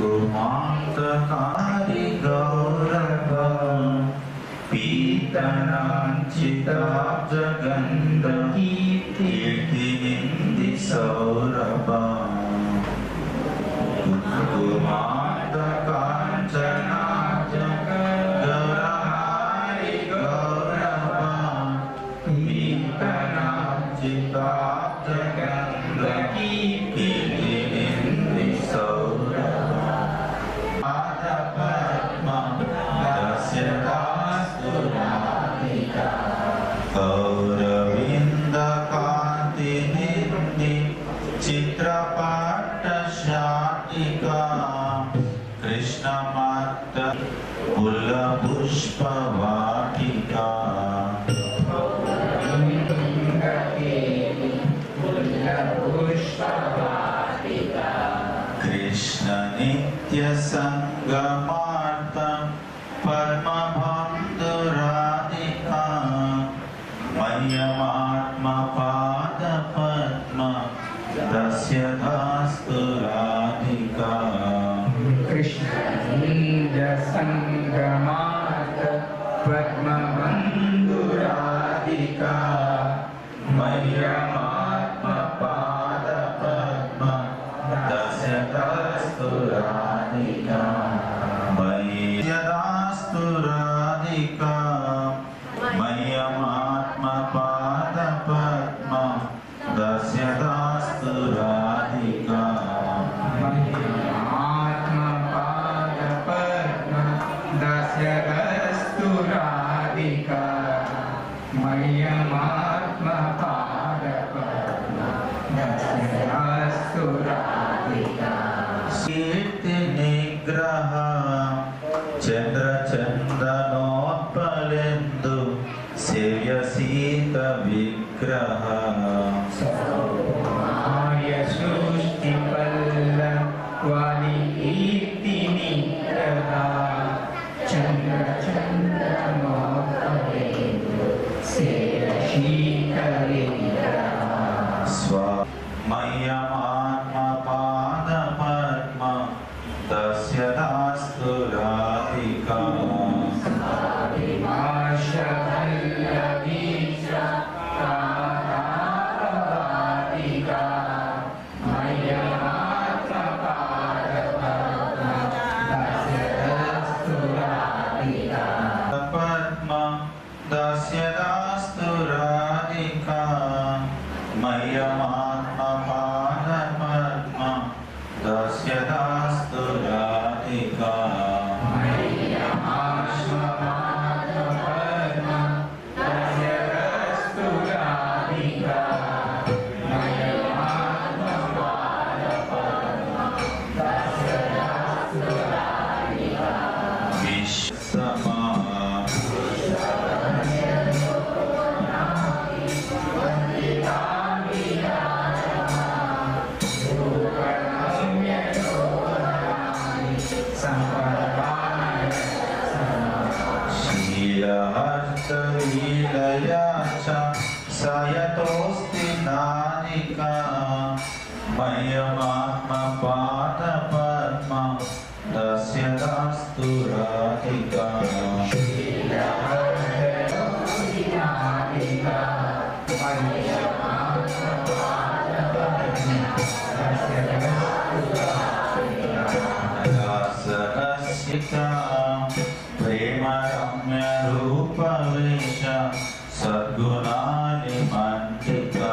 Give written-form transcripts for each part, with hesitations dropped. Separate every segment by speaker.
Speaker 1: कुमान्तकारी गौरव पीतनाञ्चिताब्जगन्धकीर्तिनिन्दि सौरभ कुमान्तकाञ्चनाजगरहारि गौरव पीतनाञ्चिताब्जगन्धकीर्तिनिन्दि सौरभ गौरविन्दकान्तिनिन्दि चित्रपट्टशाटिका कृष्णमत्त फुल्लपुष्पवाटिका कृष्ण नित्यसङ्गमार्तं पद्मबन्धुराधिका मह्यमात्मपादपद्म तस्य दास्तु राधिका
Speaker 2: कृष्ण नित्यसङ्गमार्त पद्मबन्धुराधिका
Speaker 1: मह्यमात्मपादपद्म तस्य दास्तु राधिका मह्यदास्तु राधिका मह्यमात्मपादपद्म तस्य दास्तु राधिका
Speaker 2: मह्यमात्मपादपद्म तस्य दास्तु राधिका मह्यमात्मपादपद्म तस्य दास्तु राधिका
Speaker 1: कीर्तिनिग्रह चन्द्रचन्दनोत्पलेन्दु सेव्यसीत विग्रह
Speaker 2: सौमाय सृष्टिपल्लवानि कीर्तिनिग्रह चन्द्रचन्द्रनोत्पलेन्दु सेव्यसीत विग्रह
Speaker 1: मह्यमात्मपादपद्म तस्य दास्तु राधिका पद्म तस्य दास्तु राधिका मह्यमात्मपादपद्म तस्य दास्तु राधिका लीलया च सयतोऽस्ति नानिका मह्यमात्मपादपद्म तस्य दास्तु राधिका रसरसिका प्रेमरम्य रूपवेश सद्गुणानि मण्डिता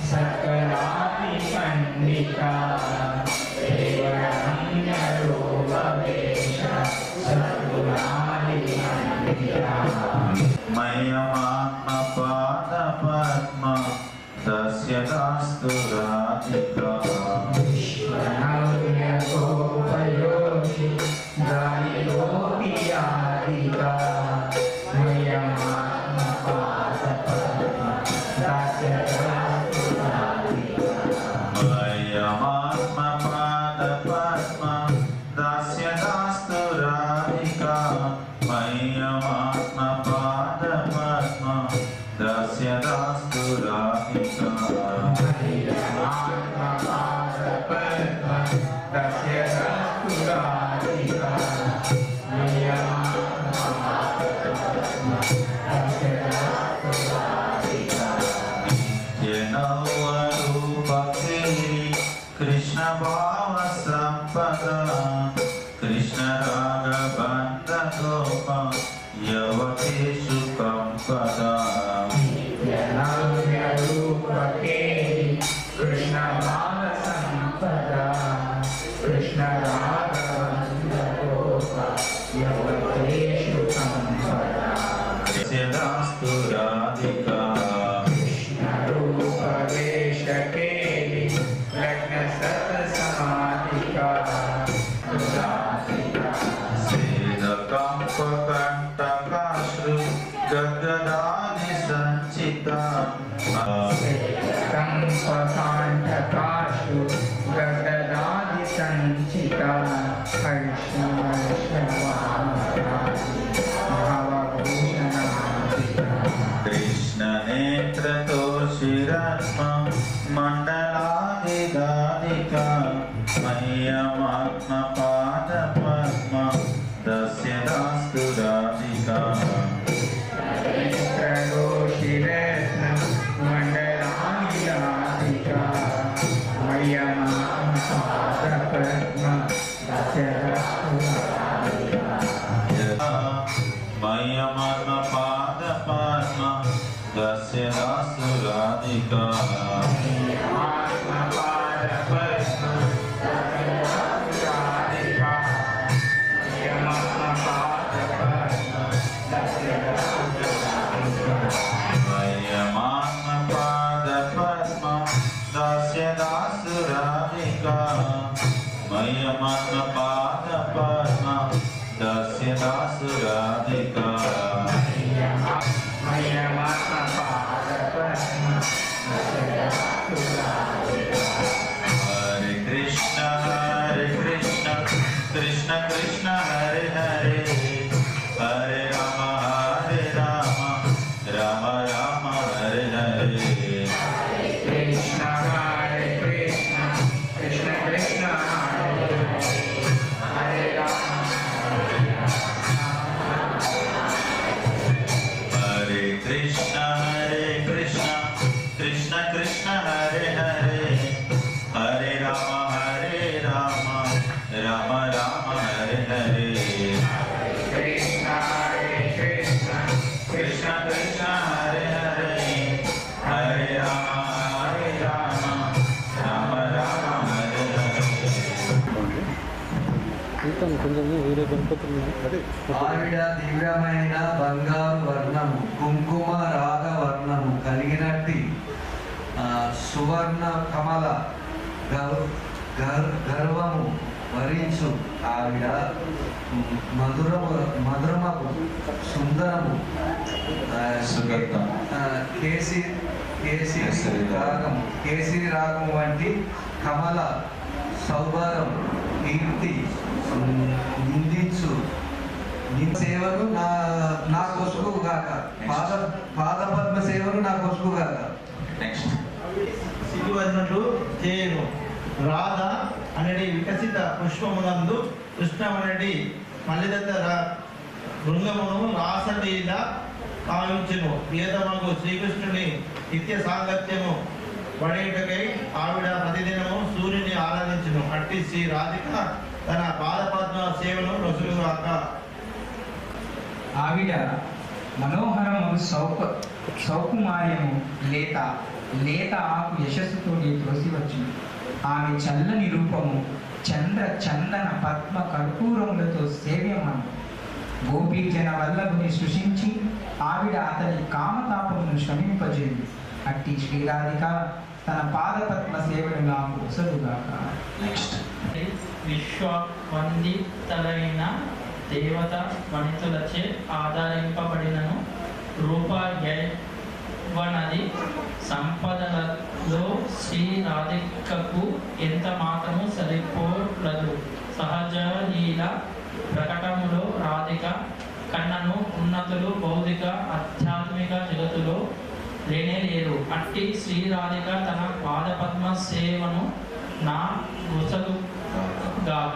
Speaker 2: सकलानि पंडिता प्रेमरम्य रूपवेश सद्गुणानि मण्डिता
Speaker 1: मह्यमात्मपादपद्म तस्य दास्तु राधिका
Speaker 2: विश्वनव्यगोपयोषि गायिलोऽपि यादिका मह्यमात्मपादपद्म तस्य दास्तु राधिका
Speaker 1: मह्यमात्मपादपद्म तस्य दास्तु राधिका मह्यमात्मपादपद्म तस्य दास्तु రాధికా కృష్ణ భావ సంపద కృష్ణ రాగ బంధ గోప యవతేషు కంపద
Speaker 2: కృష్ణ భావ సంపద కృష్ణ రాగ బంధ గోప యవతేషు కంపద
Speaker 1: దాస్తు రాధికా
Speaker 2: కృష్ణ రూప వేష కేలి లగ్న సత సమాధికా
Speaker 1: సేద కంప కంటకాశ్రు గగదాని సంచిత
Speaker 2: కంపకాంఠకాశు గగదాది సంచిత
Speaker 1: కృష్ణ నేత్రతో శిరస్మ మండలాది దాదిక మయ్యమాత్మ పాద పద్మ దస్య దాస్తు రాధికా మయ్యమాత్మ పాద పద్మ దస్య దాస్తు రాధికా మయ్యమాత్మ పాద పద్మ దస్య దాస్తు రాధికా మయ్యమాత్మ పాద పద్మ దస్య దాస్తు రాధికా హరే కృష్ణ కృష్ణ కృష్ణ హరే హరే హరే రామ రామ రామ హరే హరే
Speaker 2: కృష్ణ హరే కృష్ణ కృష్ణ కృష్ణ హరే రామ
Speaker 1: హరే కృష్ణ కృష్ణ కృష్ణ హరే హరే హరే రామ రామ రామ హరే హరే
Speaker 2: కృష్ణ హరే కృష్ణ
Speaker 1: కృష్ణ కృష్ణ హరే హరే హరే రామ రామ రామ హరే హరే
Speaker 3: ఆవిడ దివ్యమైన బంగారు వర్ణము కుంకుమ రాగ వర్ణము కలిగినట్టి సువర్ణ కమల గర్వము వరించు ఆవిడ మధురమకు సుందరము
Speaker 1: సుగంధం
Speaker 3: కేసరి రాగము వంటి కమల సౌభారం కీర్తి నిందించు సేవలు నా కొసుకు గాక పాదపద్మ సేవలు నా కొసుకు గాక.
Speaker 1: నెక్స్ట్
Speaker 4: సిగ్గువన్నట్లు చేయను రాధ అనేది వికసిత పుష్పమునందు కృష్ణమనడి మల్లిదత్త బృంగమును రాసలీల కావించును వేదమగు శ్రీకృష్ణుని నిత్య సాంగత్యము పడేటకై ఆవిడ ప్రతిదినము సూర్యుని ఆరాధించును. అట్టి శ్రీ రాధిక తన పాదపద్మ సేవను రసులుగాక.
Speaker 2: ఆవిడ మనోహరము సౌకుమార్యము లేత ఆకు యశస్సుతో త్రోసివచ్చును. ఆమె చల్లని రూపము చందన పద్మ కర్పూరములతో సేవ్యమను. గోపీజన వల్లభుని సృష్టించి ఆవిడ అతని కామతాపమును శమింపజేయు. అట్టి శ్రీరాధిక తన పాదపద్మ సేవను నాకు ఉసలుగాక.
Speaker 1: నెక్స్ట్
Speaker 5: విశ్వవందితలైన దేవత వనితులచే ఆధారింపబడినను రూపయవనది సంపదలలో శ్రీ రాధికకు ఎంత మాత్రము సరిపోలదు. సహజ లీల ప్రకటములో రాధిక కన్నను ఉన్నతులు భౌతిక ఆధ్యాత్మిక జగతులో లేనే లేరు. అట్టి శ్రీ రాధిక తన పాదపద్మ సేవను నా గుసగుగాక.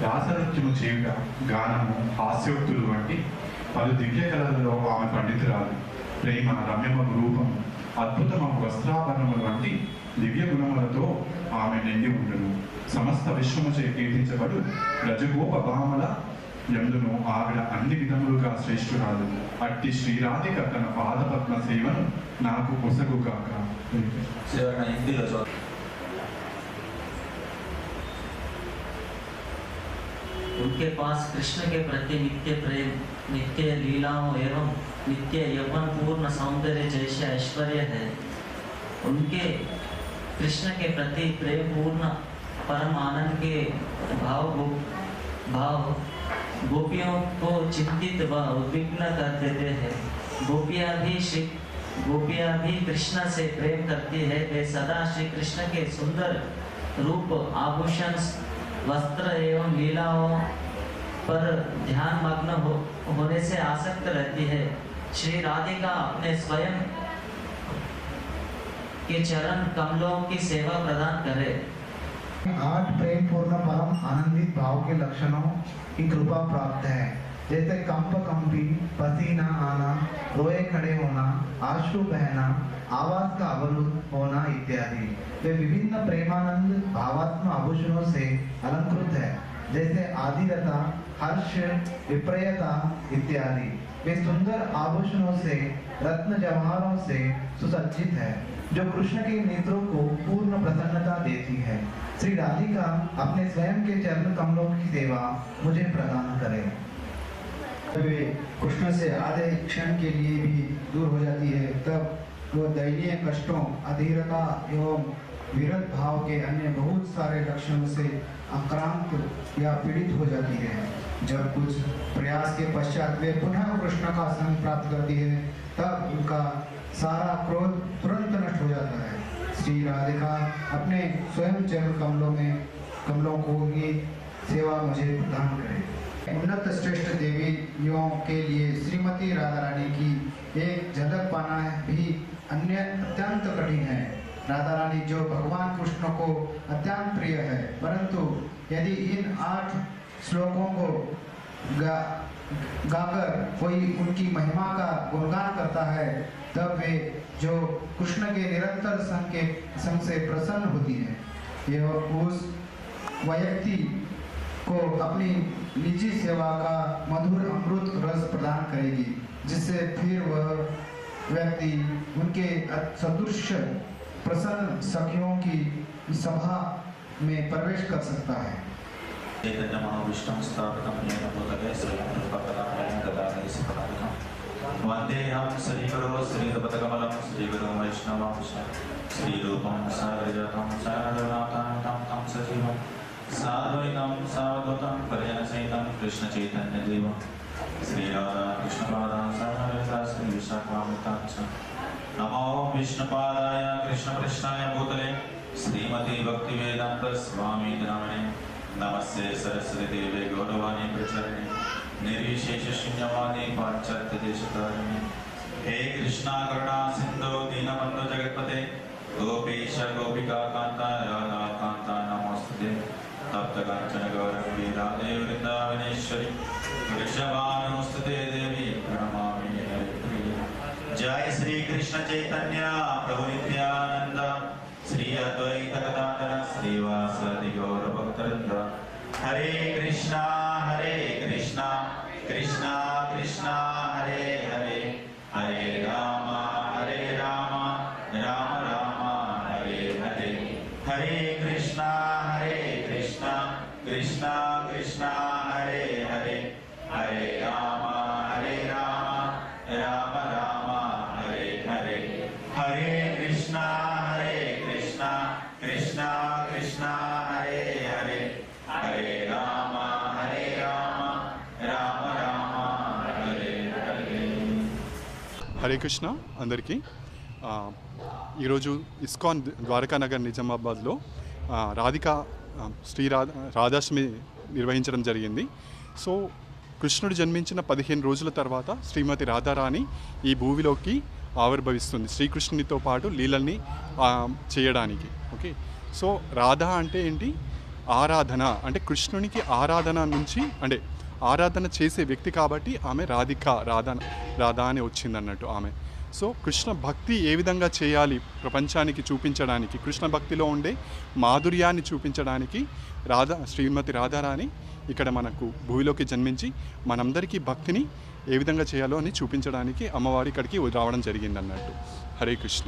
Speaker 6: రాసనృత్యము చేయుట, గానము, హాస్యోక్తులు వంటి పలు దివ్య కళలలో ఆమె పండితురాలు. ప్రేమ, రమ్యమగు రూపము, అద్భుతమగు వస్త్రాభరణములు వంటి దివ్య గుణములతో ఆమె నిండి ఉండును. సమస్త విశ్వముచే కీర్తించబడు రజగోపభామల యందును ఆవిడ అన్ని విధములుగా శ్రేష్ఠురాలు. అట్టి శ్రీరాధిక తన పాదపద్మ సేవను నాకు కొసగుగాక.
Speaker 7: उनके पास कृष्ण के प्रति नित्य प्रेम, नित्य लीलाओं एवं नित्य यौवन पूर्ण सौंदर्य जैसे ऐश्वर्य है। उनके कृष्ण के प्रति प्रेम पूर्ण परम आनंद के भाव गोपियों को चिंतित व उद्विग्न कर देते हैं। गोपियाँ भी कृष्ण से प्रेम करती है। वे सदा श्री कृष्ण के सुंदर रूप, आभूषण, वस्त्र एवं लीलाओं पर ध्यान मग्न होने से आसक्त रहती है। श्री राधिका अपने स्वयं के चरण कमलों की सेवा प्रदान करे।
Speaker 8: 8 प्रेम पूर्ण परम आनंदित भाव के लक्षणों की कृपा प्राप्त है, जैसे कंपी, पसीना आना, रोए खड़े होना, आंसू बहना, आवाज का अवरुद्ध होना इत्यादि। वे विभिन्न प्रेमानंद भावात्म आभूषणों से अलंकृत है, जैसे आदिरता, हर्ष, विप्रयता इत्यादि। वे सुंदर आभूषणों से, रत्न जवाहरों से सुसज्जित है, जो कृष्ण के नेत्रों को पूर्ण प्रसन्नता देती है। श्री राधिका अपने स्वयं के चरण कमलों की सेवा मुझे प्रदान करे।
Speaker 9: वे कृष्ण से आधे क्षण के लिए भी दूर हो जाती है, तब वो दैनीय कष्टों, अधीरता एवं विरत भाव के अन्य बहुत सारे लक्षणों से आक्रांत या पीड़ित हो जाती है। जब कुछ प्रयास के पश्चात वे पुनः कृष्ण का संग प्राप्त करती है, तब उनका सारा क्रोध तुरंत नष्ट हो जाता है। श्री राधिका अपने स्वयं चरण कमलों को ही सेवा मुझे प्रदान करे। उन्नत श्रेष्ठ देवियों के लिए श्रीमती राधा रानी की एक झलक पाना भी अत्यंत कठिन है। राधा रानी जो भगवान कृष्ण को अत्यंत प्रिय है, परंतु यदि इन 8 श्लोकों को गाकर कोई उनकी महिमा का गुणगान करता है, तब वे जो कृष्ण के निरंतर संग से प्रसन्न होती है, यह उस व्यक्ति को अपनी निजी सेवा का मधुर अमृत रस प्रदान करेगी, जिससे फिर वह व्यक्ति उनके सदृश प्रसन्न सखियों की सभा में प्रवेश कर सकता है।
Speaker 1: चैतन्य महाविष्णुं स्थापितं येन भूतले श्रीमद्भगवद्गीतां ददाति सिद्धार्थं वन्देऽहं श्रीगुरो श्रीपदकमलं श्रीगुरुं वैष्णवं श्रीरूपं सागरजातं सारनाथां तं सजीवं साद्वैतं सावधूतं परिजनसहितं कृष्णचैतन्यदेवं श्रीराधा कृष्णपादां सारनाथा श्रीविशाखान्वितां च नमो विष्णुपादाय कृष्णकृष्णाय भूतले श्रीमती भक्तिवेदांत स्वामी नामिने नमस्ते सरस्वती देवे गौरवाणी प्रचारिणे निर्विशेष शून्यवादी पाश्चात्य देशतारिणे हे कृष्णा करुणा सिंधु दीनबंधु जगत्पते गोपीश गोपिका कांता राधा कांता नमोस्तुते तप्त कांचन गौरंगी राधे वृंदावनेश्वरी वृषभानुस्तुते देवी प्रणमामि हरिप्रिये। जय श्री कृष्ण चैतन्य प्रभु नित्यानंद श्री अद्वैत गदाधर श्रीवासादि गौर भक्तवृंद। हरे कृष्णा कृष्णा कृष्णा हरे हरे, हरे राम राम राम हरे हरे। हरे कृष्णा कृष्णा कृष्णा हरे हरे, हरे राम राम हरे हरे। हरे कृष्णा कृष्णा कृष्णा हरे हरे, हरे राम राम हरे हरे।
Speaker 6: హరే కృష్ణ అందరికీ. ఈరోజు ఇస్కాన్ ద్వారకానగర్ నిజామాబాద్లో రాధికా రాధాష్టమి నిర్వహించడం జరిగింది. సో కృష్ణుడు జన్మించిన 15 రోజుల తర్వాత శ్రీమతి రాధారాణి ఈ భూమిలోకి ఆవిర్భవిస్తుంది శ్రీకృష్ణునితో పాటు లీలల్ని చేయడానికి. ఓకే, సో రాధ అంటే ఏంటి? ఆరాధన అంటే కృష్ణునికి ఆరాధన నుంచి అంటే ఆరాధన చేసే వ్యక్తి కాబట్టి ఆమె రాధిక రాధా అని వచ్చిందన్నట్టు ఆమె. సో కృష్ణ భక్తి ఏ విధంగా చేయాలి ప్రపంచానికి చూపించడానికి, కృష్ణ భక్తిలో ఉండే మాధుర్యాన్ని చూపించడానికి శ్రీమతి రాధారాణి ఇక్కడ మనకు భూమిలోకి జన్మించి మనందరికీ భక్తిని ఏ విధంగా చేయాలో అని చూపించడానికి అమ్మవారి ఇక్కడికి రావడం జరిగిందన్నట్టు. హరే కృష్ణ.